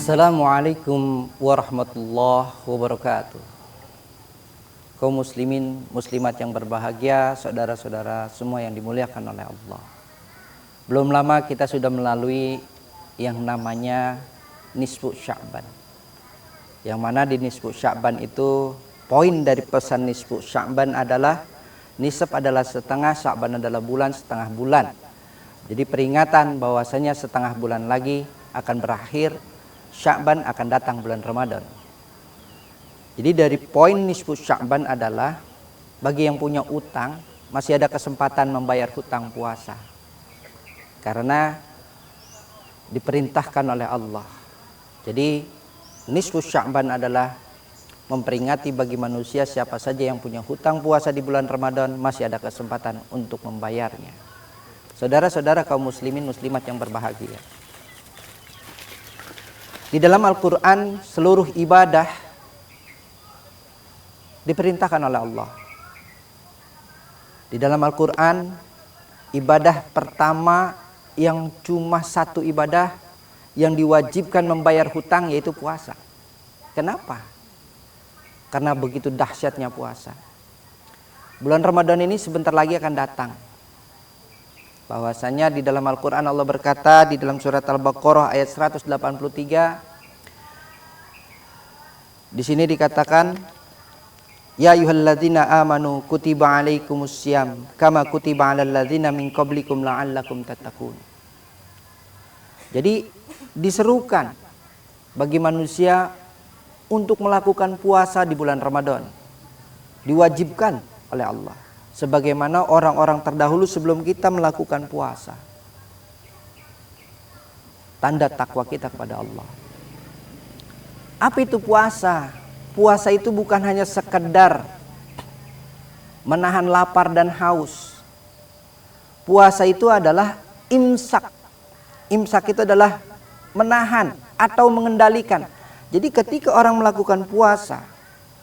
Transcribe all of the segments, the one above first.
Assalamualaikum warahmatullahi wabarakatuh. Kaum muslimin, muslimat yang berbahagia, saudara-saudara semua yang dimuliakan oleh Allah. Belum lama kita sudah melalui yang namanya nisfu Sya'ban. Yang mana di nisfu Sya'ban itu, poin dari pesan nisfu Sya'ban adalah nisab adalah setengah, Sya'ban adalah bulan, setengah bulan. Jadi peringatan bahwasanya setengah bulan lagi akan berakhir, Sya'ban akan datang bulan Ramadan. Jadi dari poin nisfu Sya'ban adalah bagi yang punya utang masih ada kesempatan membayar hutang puasa. Karena diperintahkan oleh Allah. Jadi nisfu Sya'ban adalah memperingati bagi manusia siapa saja yang punya hutang puasa di bulan Ramadan masih ada kesempatan untuk membayarnya. Saudara-saudara kaum muslimin muslimat yang berbahagia. Di dalam Al-Quran seluruh ibadah diperintahkan oleh Allah. Di dalam Al-Quran ibadah pertama yang cuma satu ibadah yang diwajibkan membayar hutang yaitu puasa. Kenapa? Karena begitu dahsyatnya puasa. Bulan Ramadan ini sebentar lagi akan datang. Bahwasanya di dalam Al-Quran Allah berkata di dalam surat Al-Baqarah ayat 183, di sini dikatakan, ya ayyuhalladzina amanu kutiba alaikumussyam kama kutiba alal ladzina min qablikum la'allakum tattaqun. Jadi diserukan bagi manusia untuk melakukan puasa di bulan Ramadan. Diwajibkan oleh Allah. Sebagaimana orang-orang terdahulu sebelum kita melakukan puasa. Tanda takwa kita kepada Allah. Apa itu puasa? Puasa itu bukan hanya sekedar menahan lapar dan haus. Puasa itu adalah imsak. Imsak itu adalah menahan atau mengendalikan. Jadi ketika orang melakukan puasa,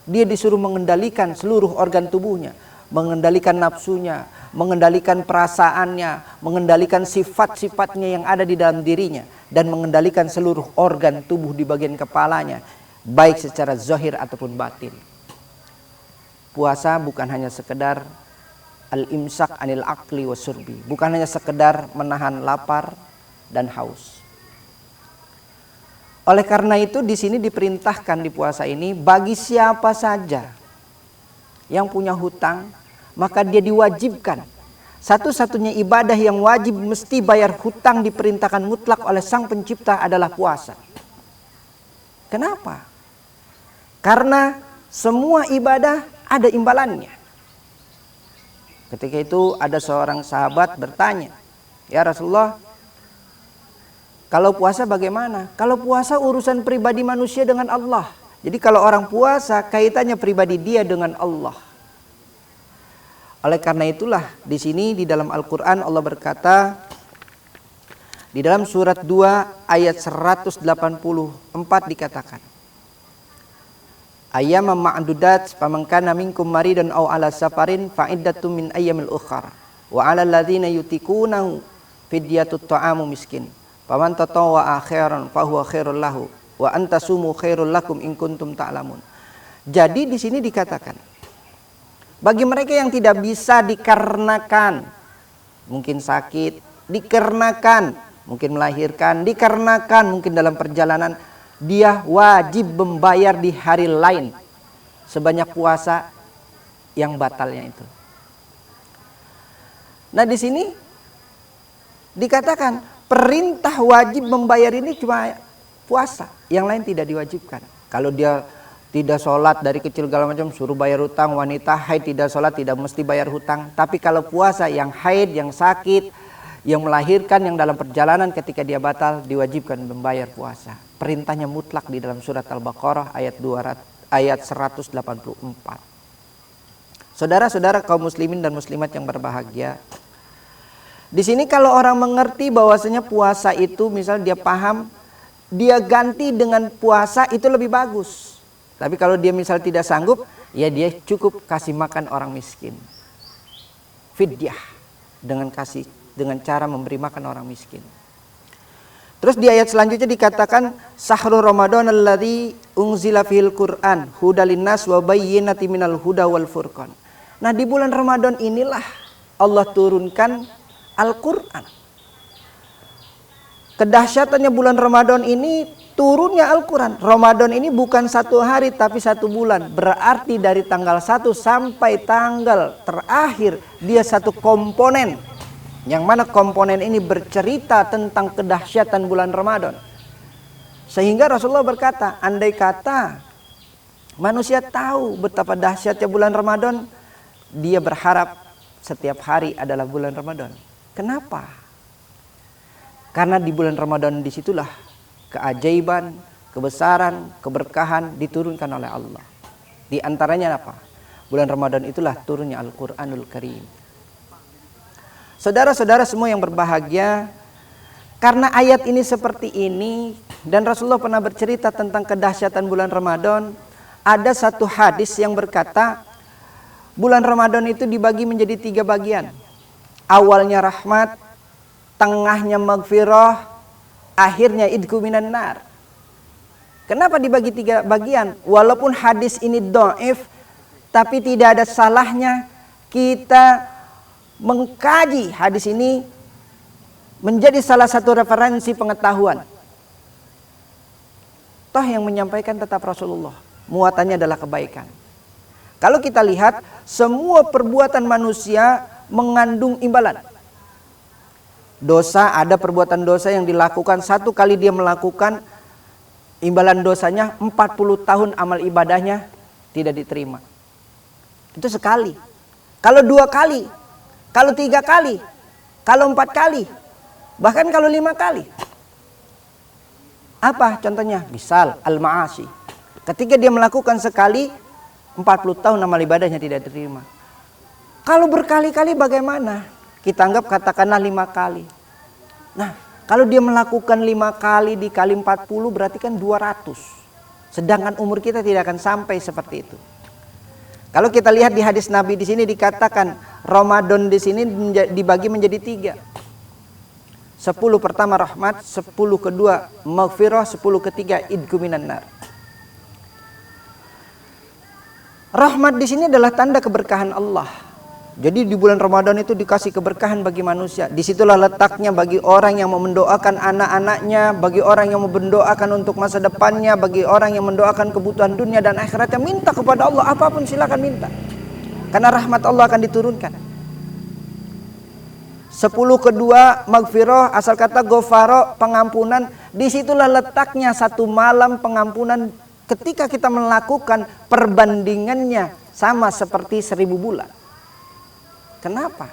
dia disuruh mengendalikan seluruh organ tubuhnya. Mengendalikan nafsunya, mengendalikan perasaannya, mengendalikan sifat-sifatnya yang ada di dalam dirinya, dan mengendalikan seluruh organ tubuh di bagian kepalanya, baik secara zahir ataupun batin. Puasa bukan hanya sekedar al-imsak anil akli wasurbi, bukan hanya sekedar menahan lapar dan haus. Oleh karena itu di sini diperintahkan di puasa ini bagi siapa saja yang punya hutang, maka dia diwajibkan. Satu-satunya ibadah yang wajib mesti bayar hutang diperintahkan mutlak oleh Sang Pencipta adalah puasa. Kenapa? Karena semua ibadah ada imbalannya. Ketika itu ada seorang sahabat bertanya, ya Rasulullah, kalau puasa bagaimana? Kalau puasa urusan pribadi manusia dengan Allah. Jadi kalau orang puasa kaitannya pribadi dia dengan Allah. Oleh karena itulah di sini di dalam Al-Qur'an Allah berkata di dalam surat 2 ayat 184 dikatakan, ayyamam ma'dudat faman kana minkum maridan aw ala safarin fa iddatum min ayyamil ukhra wa 'alal ladzina yutiqunahu fidyatut ta'amu miskin faman tatawwa'a khairan fa huwa khairul lahu wa antasumu khairul lakum in kuntum ta'lamun. Jadi di sini dikatakan bagi mereka yang tidak bisa dikarenakan mungkin sakit, dikarenakan mungkin melahirkan, dikarenakan mungkin dalam perjalanan, dia wajib membayar di hari lain sebanyak puasa yang batalnya itu. Nah di sini dikatakan perintah wajib membayar ini cuma puasa, yang lain tidak diwajibkan. Kalau dia tidak sholat dari kecil segala macam suruh bayar hutang, wanita haid tidak sholat tidak mesti bayar hutang. Tapi kalau puasa yang haid, yang sakit, yang melahirkan, yang dalam perjalanan ketika dia batal diwajibkan membayar puasa. Perintahnya mutlak di dalam surat Al-Baqarah ayat 184. Saudara-saudara kaum muslimin dan muslimat yang berbahagia, di sini kalau orang mengerti bahwasanya puasa itu misal dia paham, dia ganti dengan puasa itu lebih bagus. Tapi kalau dia misal tidak sanggup, ya dia cukup kasih makan orang miskin. Fidyah dengan cara memberi makan orang miskin. Terus di ayat selanjutnya dikatakan Syahrul Ramadan alladzi unzila fihil Qur'an hudal linnas wa bayyinatin minal huda wal furqan. Nah, di bulan Ramadan inilah Allah turunkan Al-Qur'an. Kedahsyatannya bulan Ramadan ini turunnya Al-Quran. Ramadan ini bukan 1 hari tapi 1 bulan. Berarti dari tanggal 1 sampai tanggal terakhir dia 1 komponen. Yang mana komponen ini bercerita tentang kedahsyatan bulan Ramadan. Sehingga Rasulullah berkata, andai kata manusia tahu betapa dahsyatnya bulan Ramadan, dia berharap setiap hari adalah bulan Ramadan. Kenapa? Karena di bulan Ramadan disitulah keajaiban, kebesaran, keberkahan diturunkan oleh Allah. Di antaranya apa? Bulan Ramadan itulah turunnya Al-Quranul Karim. Saudara-saudara semua yang berbahagia, karena ayat ini seperti ini dan Rasulullah pernah bercerita tentang kedahsyatan bulan Ramadan, ada satu hadis yang berkata bulan Ramadan itu dibagi menjadi 3 bagian. Awalnya rahmat, tengahnya maghfirah, akhirnya idku minan nar. Kenapa dibagi 3 bagian? Walaupun hadis ini dhaif, tapi tidak ada salahnya kita mengkaji hadis ini menjadi salah satu referensi pengetahuan. Toh yang menyampaikan tetap Rasulullah, muatannya adalah kebaikan. Kalau kita lihat, semua perbuatan manusia mengandung imbalan. Dosa, ada perbuatan dosa yang dilakukan 1 kali dia melakukan, imbalan dosanya 40 tahun amal ibadahnya tidak diterima. Itu sekali. Kalau 2 kali, kalau 3 kali, kalau 4 kali, bahkan kalau 5 kali. Apa contohnya? Misal al-ma'asi. Ketika dia melakukan sekali, 40 tahun amal ibadahnya tidak diterima. Kalau berkali-kali bagaimana? Kita anggap katakanlah 5 kali. Nah, kalau dia melakukan 5 kali dikali 40 berarti kan 200. Sedangkan umur kita tidak akan sampai seperti itu. Kalau kita lihat di hadis Nabi di sini dikatakan Ramadan di sini dibagi menjadi 3. 10 pertama rahmat, 10 kedua maghfirah, 10 ketiga idku minan nar. Rahmat di sini adalah tanda keberkahan Allah. Jadi di bulan Ramadan itu dikasih keberkahan bagi manusia. Disitulah letaknya bagi orang yang mau mendoakan anak-anaknya, bagi orang yang mau mendoakan untuk masa depannya, bagi orang yang mendoakan kebutuhan dunia dan akhiratnya. Minta kepada Allah, apapun silakan minta. Karena rahmat Allah akan diturunkan. 10 kedua maghfirah, asal kata ghafaro, pengampunan. Disitulah letaknya 1 malam pengampunan ketika kita melakukan perbandingannya sama seperti 1000 bulan. Kenapa?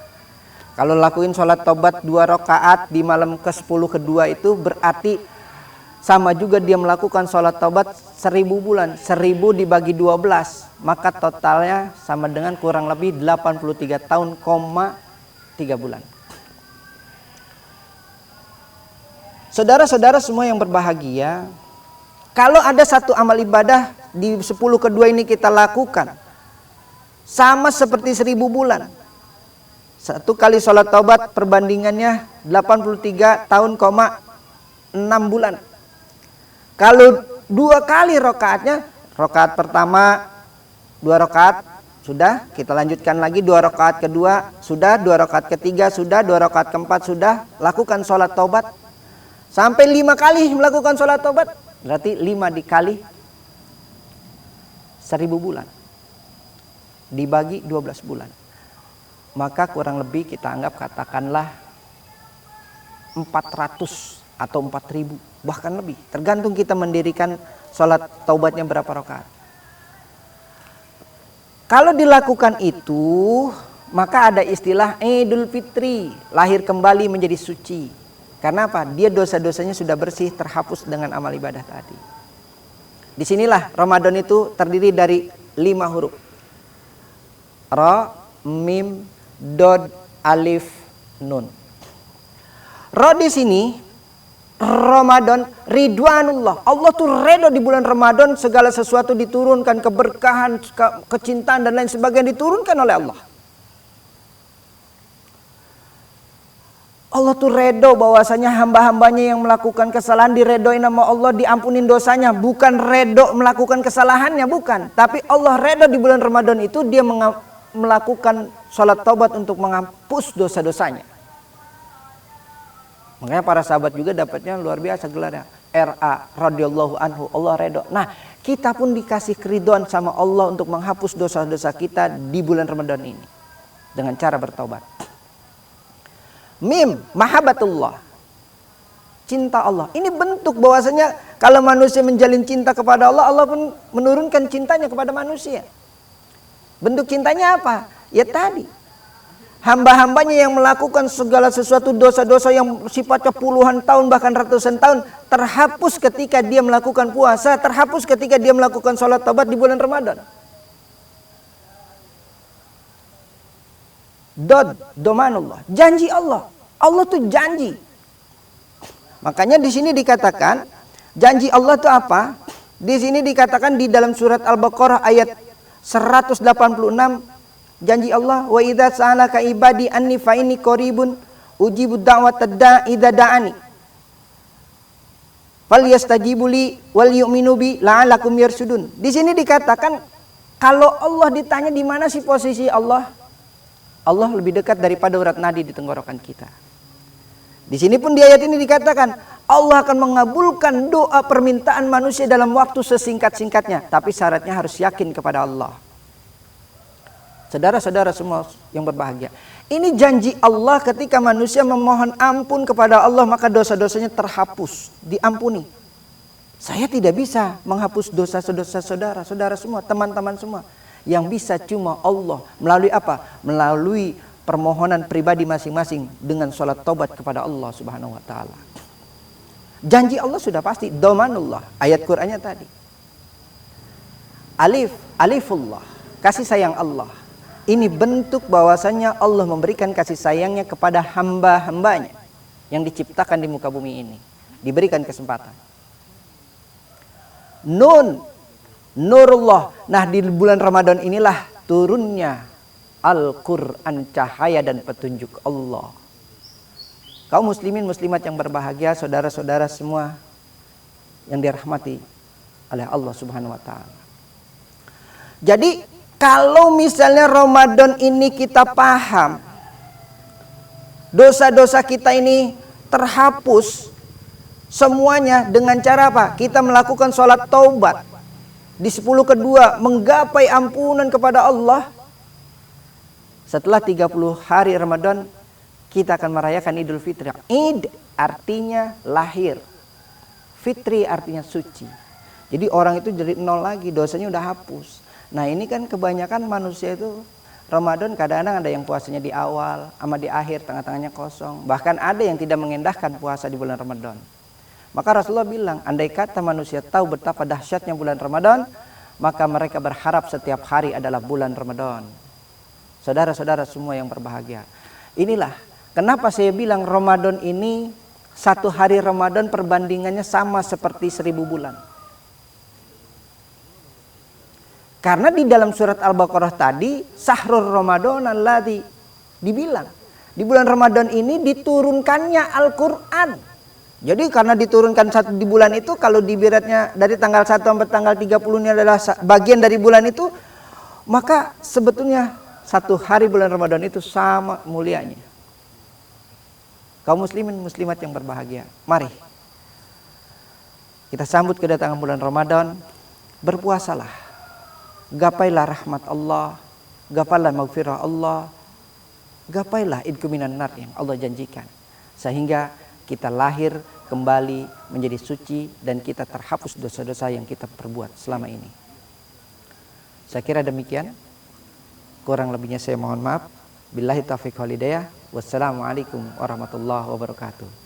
Kalau lakuin sholat taubat 2 rakaat di malam ke-10 kedua itu berarti sama juga dia melakukan sholat taubat 1000 bulan. 1000 dibagi 12, maka totalnya sama dengan kurang lebih 83 tahun, 3 bulan. Saudara-saudara semua yang berbahagia, kalau ada 1 amal ibadah di 10 kedua ini kita lakukan, sama seperti 1000 bulan. 1 kali sholat taubat perbandingannya 83 tahun, 6 bulan. Kalau 2 kali rakaatnya, rakaat pertama 2 rakaat sudah, kita lanjutkan lagi 2 rakaat kedua sudah, 2 rakaat ketiga sudah, 2 rakaat keempat sudah, lakukan sholat taubat sampai 5 kali melakukan sholat taubat, berarti 5 dikali 1000 bulan dibagi 12 bulan. Maka kurang lebih kita anggap katakanlah 400 atau 4000, bahkan lebih, tergantung kita mendirikan sholat taubatnya berapa rakaat. Kalau dilakukan itu, maka ada istilah Idul Fitri, lahir kembali menjadi suci. Karena apa? Dia dosa-dosanya sudah bersih, terhapus dengan amal ibadah tadi. Disinilah Ramadan itu terdiri dari 5 huruf. Ra, mim, dod, alif, nun. Ra di sini Ramadan ridwanullah. Allah tuh redha di bulan Ramadan, segala sesuatu diturunkan, keberkahan, kecintaan dan lain sebagainya diturunkan oleh Allah. Allah tuh redo bahwasanya hamba-hambanya yang melakukan kesalahan diredoin sama Allah, diampunin dosanya. Bukan redo melakukan kesalahannya, bukan. Tapi Allah redo di bulan Ramadan itu dia melakukan sholat taubat untuk menghapus dosa-dosanya. Makanya para sahabat juga dapatnya luar biasa gelarnya. RA radhiyallahu anhu, Allah redo. Nah, kita pun dikasih keridhaan sama Allah untuk menghapus dosa-dosa kita di bulan Ramadan ini dengan cara bertaubat. Mim, mahabbatullah, cinta Allah. Ini bentuk bahwasanya kalau manusia menjalin cinta kepada Allah, Allah pun menurunkan cintanya kepada manusia. Bentuk cintanya apa? Ya tadi, hamba-hambanya yang melakukan segala sesuatu dosa-dosa yang sifatnya puluhan tahun bahkan ratusan tahun terhapus ketika dia melakukan puasa, terhapus ketika dia melakukan sholat taubat di bulan Ramadan. Domanullah, janji Allah. Allah tuh janji. Makanya di sini dikatakan janji Allah itu apa? Di sini dikatakan di dalam surat Al-Baqarah ayat 186, janji Allah, wa idza sa'alaka ibadi anni fa inni qaribun ujibu da'watad da'i idza da'ani falyastajibu li wal yu'minu bi la'allakum yarsudun. Di sini dikatakan kalau Allah ditanya di mana sih posisi Allah? Allah lebih dekat daripada urat nadi di tenggorokan kita. Di sini pun di ayat ini dikatakan Allah akan mengabulkan doa permintaan manusia dalam waktu sesingkat-singkatnya, tapi syaratnya harus yakin kepada Allah. Saudara-saudara semua yang berbahagia, ini janji Allah ketika manusia memohon ampun kepada Allah maka dosa-dosanya terhapus, diampuni. Saya tidak bisa menghapus dosa-dosa saudara semua, teman-teman semua. Yang bisa cuma Allah. Melalui apa? Melalui permohonan pribadi masing-masing dengan sholat taubat kepada Allah Subhanahu wa ta'ala. Janji Allah sudah pasti, domanullah. Ayat Qur'annya tadi. Alifullah, kasih sayang Allah. Ini bentuk bahwasannya Allah memberikan kasih sayangnya kepada hamba-hambanya yang diciptakan di muka bumi ini. Diberikan kesempatan. Nurullah. Nah, di bulan Ramadan inilah turunnya Al-Quran, cahaya dan petunjuk Allah. Kaum muslimin muslimat yang berbahagia, saudara-saudara semua yang dirahmati oleh Allah Subhanahu wa ta'ala. Jadi kalau misalnya Ramadan ini kita paham dosa-dosa kita ini terhapus semuanya dengan cara apa? Kita melakukan sholat taubat di 10 kedua, menggapai ampunan kepada Allah. Setelah 30 hari Ramadan kita akan merayakan Idul Fitri. Id artinya lahir, Fitri artinya suci. Jadi orang itu jadi nol lagi, dosanya udah hapus. Nah ini kan kebanyakan manusia itu Ramadan kadang-kadang ada yang puasanya di awal sama di akhir, tengah-tengahnya kosong. Bahkan ada yang tidak mengendahkan puasa di bulan Ramadan. Maka Rasulullah bilang, andai kata manusia tahu betapa dahsyatnya bulan Ramadan, maka mereka berharap setiap hari adalah bulan Ramadan. Saudara-saudara semua yang berbahagia, inilah kenapa saya bilang Ramadan ini, satu hari Ramadan perbandingannya sama seperti 1000 bulan. Karena di dalam surat Al-Baqarah tadi, Sahrul Ramadan alladzi, dibilang di bulan Ramadan ini diturunkannya Al-Quran. Jadi karena diturunkan satu di bulan itu, kalau diberatnya dari tanggal 1 sampai tanggal 30 ini adalah bagian dari bulan itu, maka sebetulnya satu hari bulan Ramadan itu sama mulianya. Kaum muslimin muslimat yang berbahagia, mari kita sambut kedatangan bulan Ramadan, berpuasalah, gapailah rahmat Allah, gapailah maghfirah Allah, gapailah idku minan nar yang Allah janjikan, sehingga kita lahir kembali menjadi suci dan kita terhapus dosa-dosa yang kita perbuat selama ini. Saya kira demikian. Kurang lebihnya saya mohon maaf. Billahi taufiq wal hidayah. Wassalamualaikum warahmatullahi wabarakatuh.